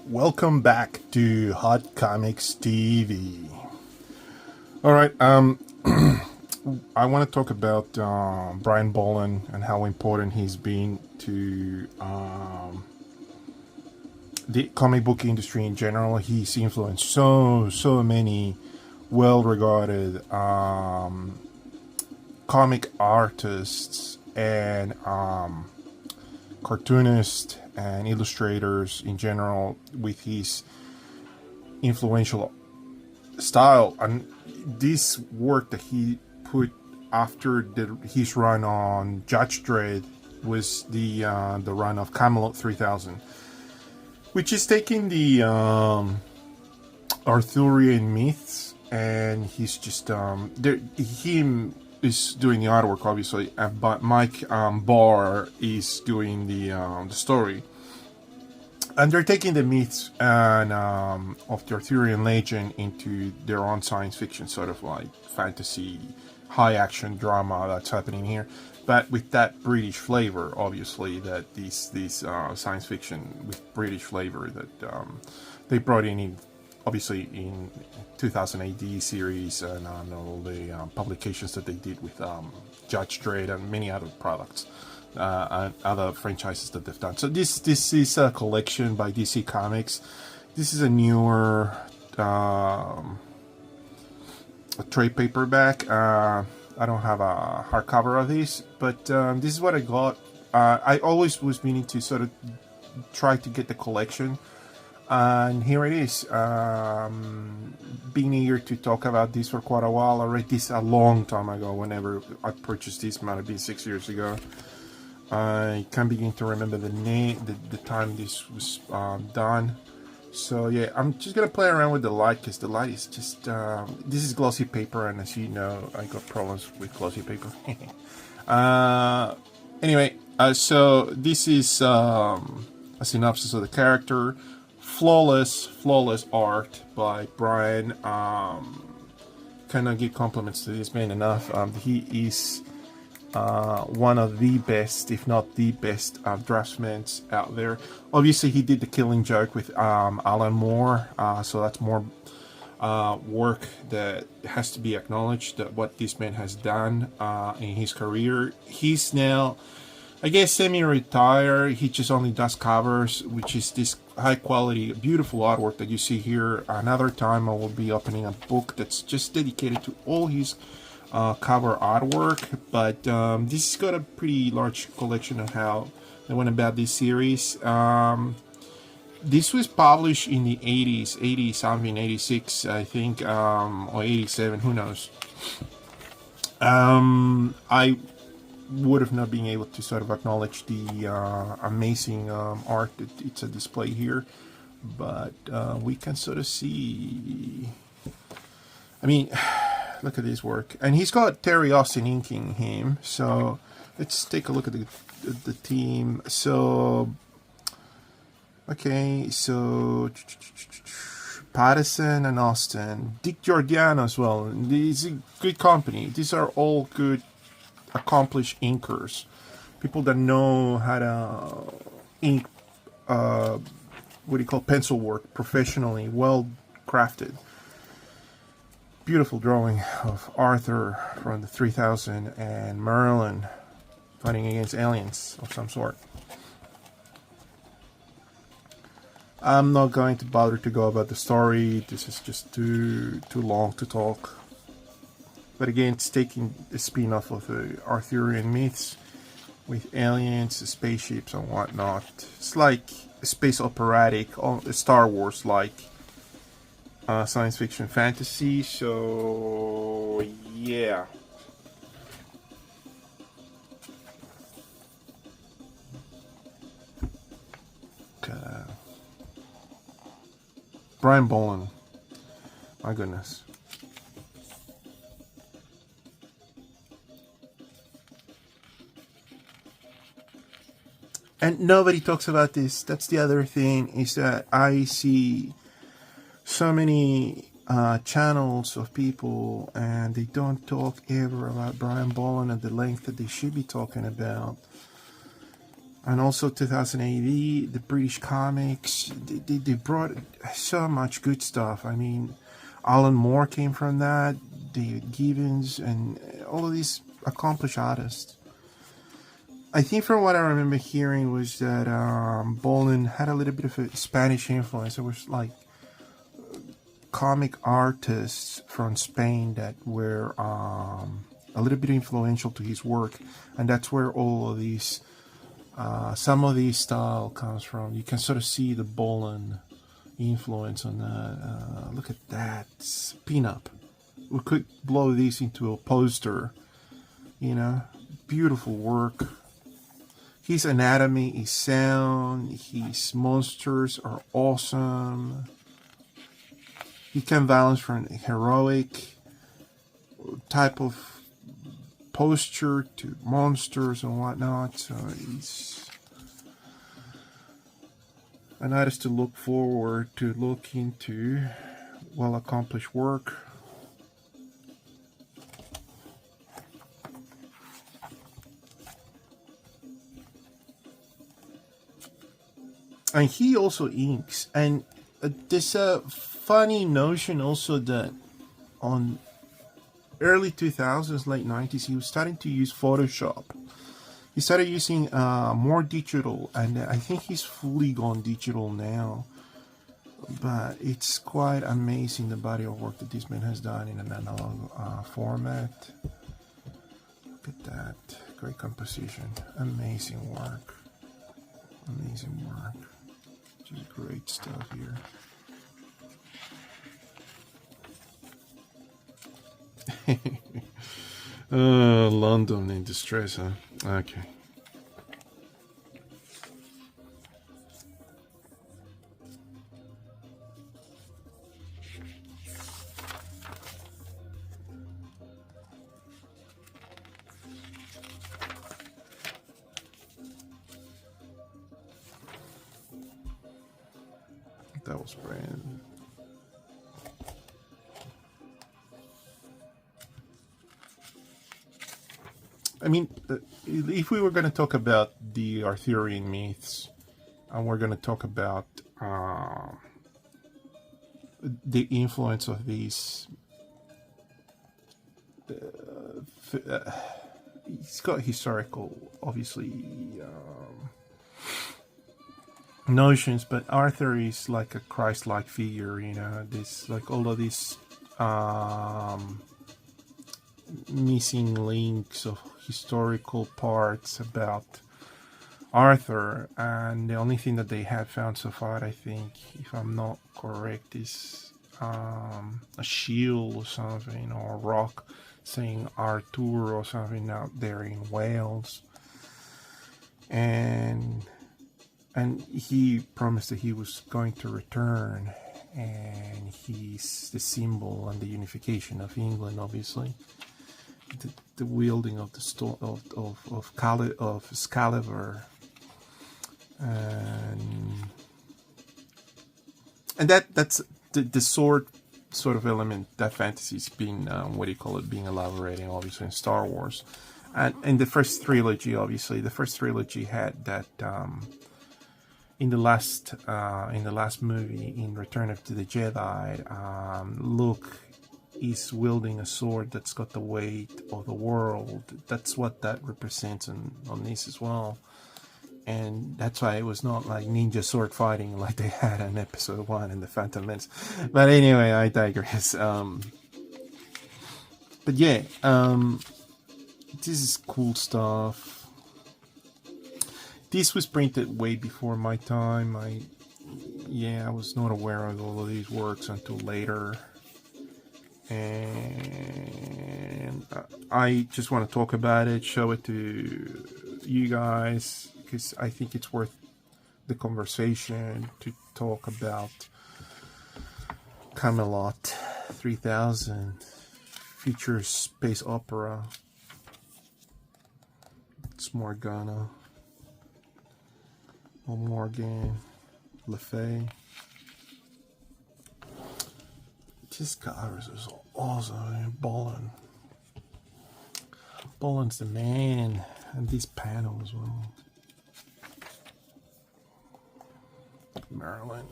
Welcome back to Hot Comics TV. All right, I want to talk about Brian Bolland and how important he's been to the comic book industry in general. He's influenced so many well-regarded comic artists and cartoonists and illustrators in general with his influential style. And this work that he put after his run on Judge Dredd was the run of Camelot 3000, which is taking the Arthurian myths, and he's just him is doing the artwork, obviously, but Mike Barr is doing the story, and they're taking the myths and of the Arthurian legend into their own science fiction, sort of like fantasy, high action drama that's happening here, but with that British flavor, obviously, that these science fiction with British flavor that they brought in obviously in 2000 AD series and all the publications that they did with Judge Dredd and many other products and other franchises that they've done. So this is a collection by DC Comics. This is a newer a trade paperback. I don't have a hardcover of this, but this is what I got. I always was meaning to sort of try to get the collection, and here it is. Being eager to talk about this for quite a while. I read this a long time ago. Whenever I purchased this, might have been 6 years ago. I can't begin to remember the name, the time this was done. So yeah, I'm just gonna play around with the light because the light is just this is glossy paper, and as you know, I got problems with glossy paper. Anyway, so this is a synopsis of the character. Flawless art by Brian. Cannot give compliments to this man enough. He is one of the best, if not the best, draftsmen out there. Obviously, he did The Killing Joke with Alan Moore, so that's more work that has to be acknowledged, that what this man has done in his career. He's now, I guess, semi-retired. He just only does covers, which is this high quality, beautiful artwork that you see here. Another time I will be opening a book that's just dedicated to all his cover artwork, but this has got a pretty large collection of how they went about this series. This was published in the 80s, 80 something, 86 I think, or 87, who knows. I would have not been able to sort of acknowledge the amazing art that it's a display here, but we can sort of see, I mean, look at his work, and he's got Terry Austin inking him. So let's take a look at the team. So okay, so Patterson and Austin, Dick Giordano as well. These are good company. These are all good, accomplished inkers, people that know how to ink what do you call pencil work professionally, well crafted. Beautiful drawing of Arthur from the 3000 and Merlin fighting against aliens of some sort. I'm not going to bother to go about the story. This is just too long to talk. But again, it's taking a spin-off of the Arthurian myths with aliens, spaceships, and whatnot. It's like a space operatic, Star Wars-like science fiction fantasy. So yeah. Brian Bolland, my goodness. And nobody talks about this. That's the other thing, is that I see so many channels of people, and they don't talk ever about Brian Bolland at the length that they should be talking about. And also 2000 AD, the British comics, they brought so much good stuff. I mean, Alan Moore came from that, David Gibbons, and all of these accomplished artists. I think from what I remember hearing was that Bolin had a little bit of a Spanish influence. It was like comic artists from Spain that were a little bit influential to his work, and that's where all of these some of these style comes from. You can sort of see the Bolin influence on that. Look at that, it's pin-up. We could blow these into a poster, you know. Beautiful work. His anatomy is sound. His monsters are awesome. He can balance from a heroic type of posture to monsters and whatnot. So he's an artist to look forward to, look into. Well accomplished work. And he also inks, and there's a funny notion also that on early 2000s, late 90s, he was starting to use Photoshop. He started using more digital, and I think he's fully gone digital now. But it's quite amazing, the body of work that this man has done in an analog format. Look at that, great composition, amazing work, amazing work. Just great stuff here. London in distress, huh? Okay. That was brand. I mean, if we were going to talk about the Arthurian myths, and we're going to talk about the influence of these, it's got historical, obviously, notions, but Arthur is like a Christ-like figure, you know. This, like, all of these missing links of historical parts about Arthur, and the only thing that they have found so far, I think, if I'm not correct, is a shield or something, or a rock saying Arthur or something out there in Wales. And he promised that he was going to return, and he's the symbol and the unification of England, obviously. The wielding of the of Excalibur, and that's the sword sort of element that fantasy's been being elaborating, obviously, in Star Wars, and in the first trilogy. Obviously, the first trilogy had that. In the last movie, in Return of the Jedi, Luke is wielding a sword that's got the weight of the world. That's what that represents on this as well. And that's why it was not like ninja sword fighting like they had in Episode 1 in The Phantom Menace. But anyway, I digress. But yeah, this is cool stuff. This was printed way before my time. I was not aware of all of these works until later. And I just want to talk about it, show it to you guys, because I think it's worth the conversation to talk about Camelot 3000, features space opera. It's Morgana. Morgan Le Fay. This covers is awesome. Bolin's the man, and this panel as well. Merlin.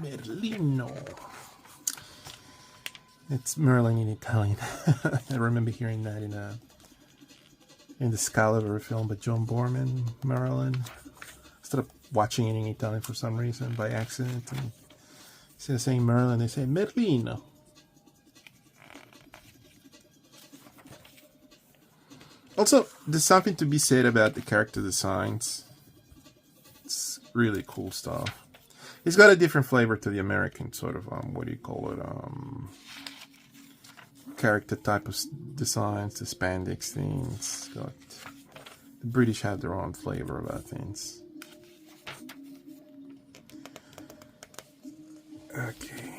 Merlino. It's Merlin in Italian. I remember hearing that in the Excalibur film by John Borman, Merlin. Instead of watching it in Italian for some reason by accident, and instead of saying Merlin, they say Merlino. Also, there's something to be said about the character designs. It's really cool stuff. It's got a different flavor to the American sort of, what do you call it, character type of designs, the spandex things. Got, the British have their own flavor about things. Okay.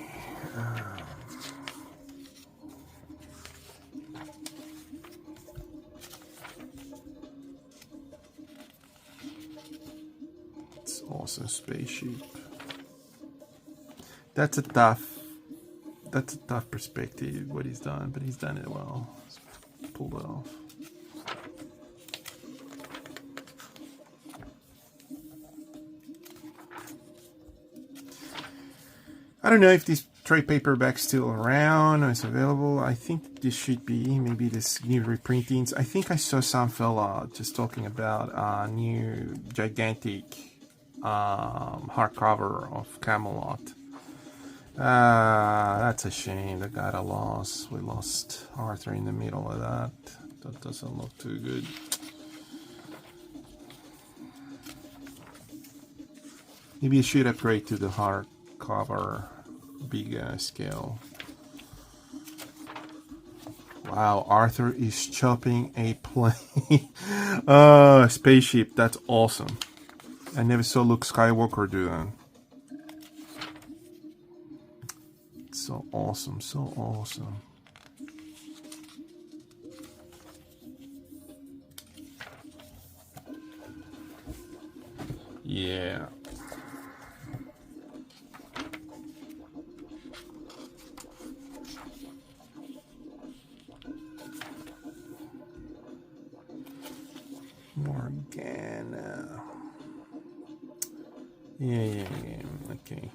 It's awesome spaceship. That's a tough perspective what he's done, but he's done it well. He's pulled it off. I don't know if this trade paperback's still around or is available. I think this should be, maybe this new reprintings. I think I saw some fella just talking about a new gigantic hardcover of Camelot. That's a shame. That got a loss. We lost Arthur in the middle of that. That doesn't look too good. Maybe I should upgrade to the hardcover big scale. Wow, Arthur is chopping a plane. Spaceship. That's awesome. I never saw Luke Skywalker do that. So awesome, so awesome. Yeah. Morgana. Yeah. Okay.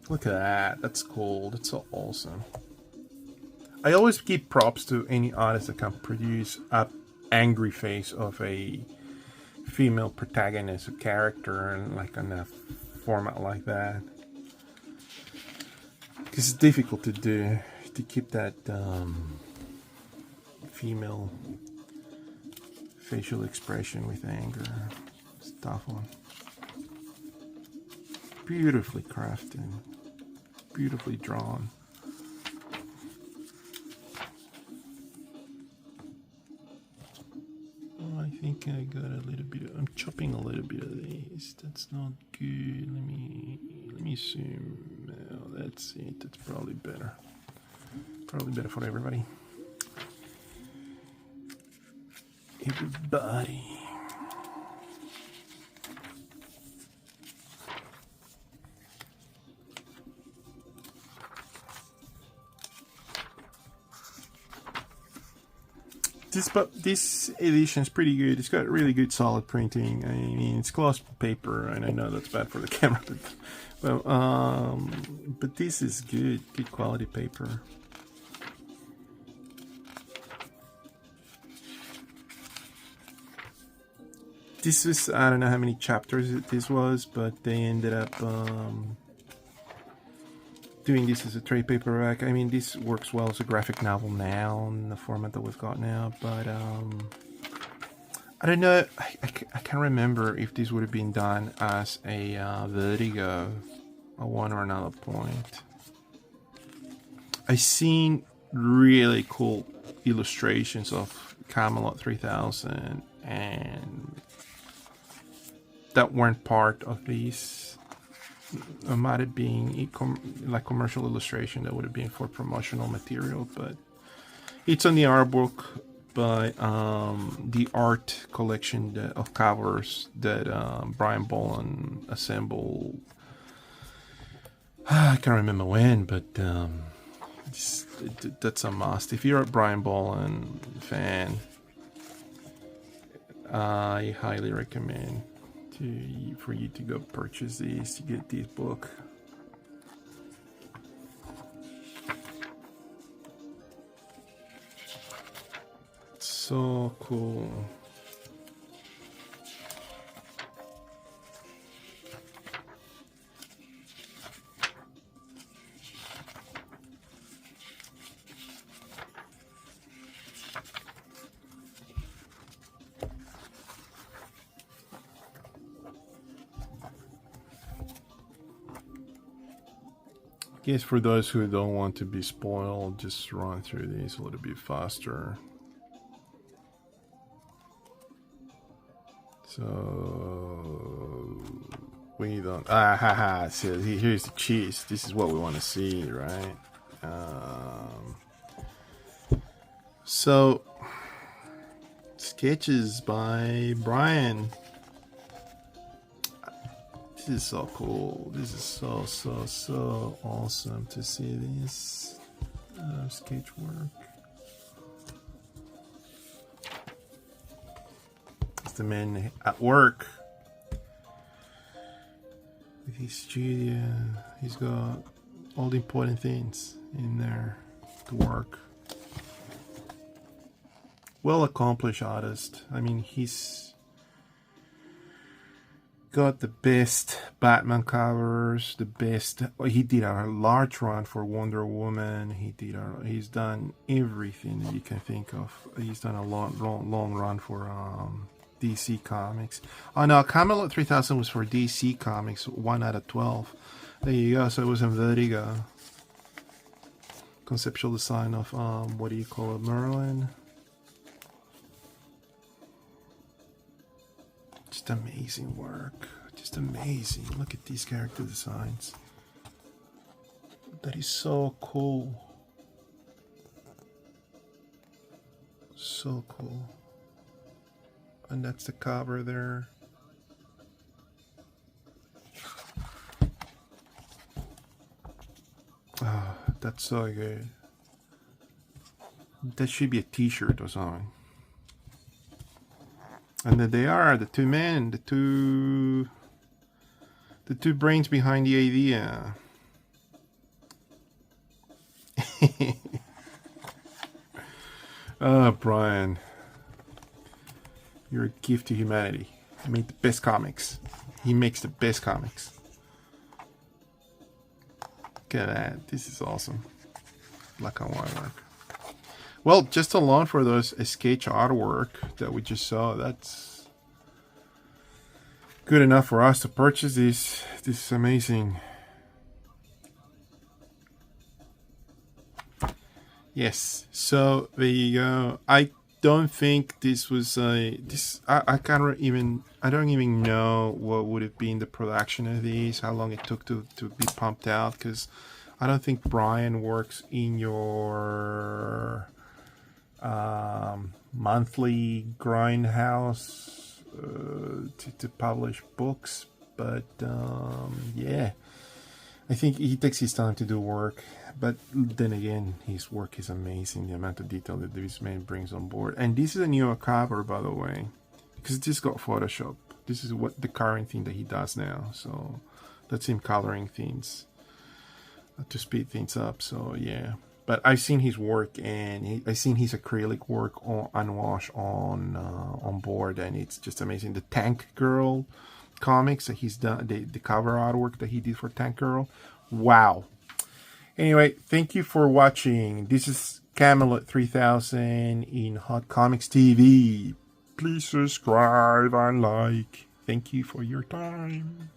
Look at that. That's cool. That's so awesome. I always give props to any artist that can produce an angry face of a female protagonist or character and like in a format like that. Because it's difficult to do, to keep that female facial expression with anger. It's a tough one. Beautifully crafted. Beautifully drawn. Oh, I think I got a little bit. I'm chopping a little bit of this. That's not good. Let me zoom. No, that's it. That's probably better. Probably better for everybody. Everybody. This edition is pretty good. It's got really good solid printing. I mean, it's gloss paper, and I know that's bad for the camera, but this is good quality paper. This was, I don't know how many chapters this was, but they ended up doing this as a trade paperback. I mean, this works well as a graphic novel now in the format that we've got now, but I don't know. I can't remember if this would have been done as a Vertigo at one or another point. I've seen really cool illustrations of Camelot 3000 and that weren't part of these. It might have been like commercial illustration that would have been for promotional material, but it's on the art book by the art collection of covers that Brian Boland assembled. I can't remember when, but that's a must. If you're a Brian Boland fan, I highly recommend for you to go purchase these to get this book. So cool. I guess for those who don't want to be spoiled, just run through these a little bit faster. So we don't. So here's the cheese. This is what we want to see, right? So sketches by Brian. This is so cool. This is so awesome to see this sketch work. It's the man at work with his studio. He's got all the important things in there to work. Well accomplished artist. I mean, he's got the best Batman covers, the best. He did a large run for Wonder Woman. He's done everything that you can think of. He's done a long run for DC Comics. Oh no, Camelot 3000 was for DC Comics, 1 out of 12. There you go. So it was in Vertigo. Conceptual design of what do you call it, Merlin? Just amazing work. Just amazing. Look at these character designs. That is so cool. So cool. And that's the cover there. Ah, that's so good. That should be a t-shirt or something. And there they are, the two men, the two brains behind the idea. Oh, Brian, you're a gift to humanity. You make the best comics. He makes the best comics. Look at that. This is awesome. Black and white work. Well, just alone for those sketch artwork that we just saw, that's good enough for us to purchase this. This is amazing. Yes, so there you go. I don't think this was I don't even know what would have been the production of these, how long it took to be pumped out, because I don't think Brian works in your monthly grindhouse to publish books, but yeah, I think he takes his time to do work. But then again, his work is amazing, the amount of detail that this man brings on board. And this is a newer cover, by the way, because it just got Photoshop. This is what the current thing that he does now, so that's him coloring things to speed things up. So yeah, but I've seen his work, and I've seen his acrylic work on unwashed on board, and it's just amazing. The Tank Girl comics that he's done, the cover artwork that he did for Tank Girl, wow. Anyway, thank you for watching. This is Camelot 3000 in Hot Comics TV. Please subscribe and like. Thank you for your time.